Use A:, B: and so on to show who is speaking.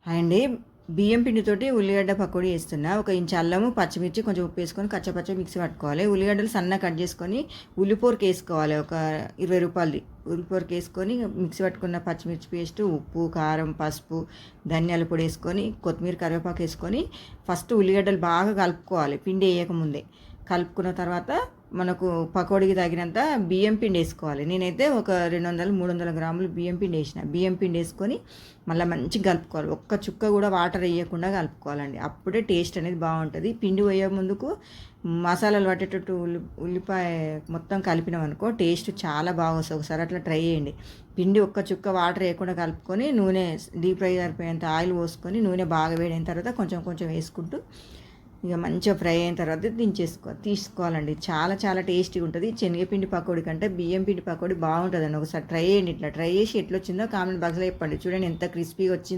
A: Hi అండి. బియ్యం పిండితోటి ఉల్లిగడ్డ పకోడీ చేస్తున్నా. ఒక ఇంచు అల్లము, పచ్చిమిర్చి, కొంచెం ఉప్పేసుకొని కచ్చపచ్చ మిక్సీ పట్టుకోవాలి. ఉల్లిగడ్డలు సన్నగా కట్ చేసుకొని ఉల్లిపోరకేసుకోవాలి. ఒక రూ. 20 ఉల్లిపోరకేసుకొని మిక్సీ పట్టుకున్న పచ్చిమిర్చి పేస్టు, ఉప్పు, కారం, పసుపు, ధనియాల పొడి వేసుకొని, కొత్తిమీర, కరివేపాకు వేసుకొని ఫస్ట్ ఉల్లిగడ్డలు బాగా కలుపుకోవాలి పిండి వేయకముందే. కలుపుకున్న తర్వాత మనకు పకోడీకి తగినంత బియ్యం పిండి వేసుకోవాలి. నేనైతే ఒక 200, 300 గ్రాములు బియ్యం పిండి వేసిన. బియ్యం పిండి వేసుకొని మళ్ళీ మంచిగా కలుపుకోవాలి. ఒక్క చుక్క కూడా వాటర్ వేయకుండా కలుపుకోవాలండి. అప్పుడే టేస్ట్ అనేది బాగుంటుంది. పిండి వేయ ముందుకు మసాలాలు పట్టేటట్టు ఉల్లిపాయ మొత్తం కలిపినాం అనుకో టేస్ట్ చాలా బాగా వస్తుంది. ఒకసారి అట్లా ట్రై చేయండి. పిండి ఒక్క చుక్క వాటర్ వేయకుండా కలుపుకొని నూనె డీప్ ఫ్రై సరిపోయేంత ఆయిల్ పోసుకొని నూనె బాగా వేడైన తర్వాత కొంచెం కొంచెం వేసుకుంటూ ఇక మంచిగా ఫ్రై అయిన తర్వాత తీసుకోవాలండి. చాలా చాలా టేస్టీగా ఉంటుంది. శనగపిండి పకోడీ కంటే బియ్యం పిండి పకోడీ బాగుంటుందండి. ఒకసారి ట్రై చేయండి. ఇట్లా ట్రై చేసి ఎట్లా వచ్చిందో కామెంట్ బాక్స్లో చెప్పండి. చూడండి ఎంత క్రిస్పీగా వచ్చిందో.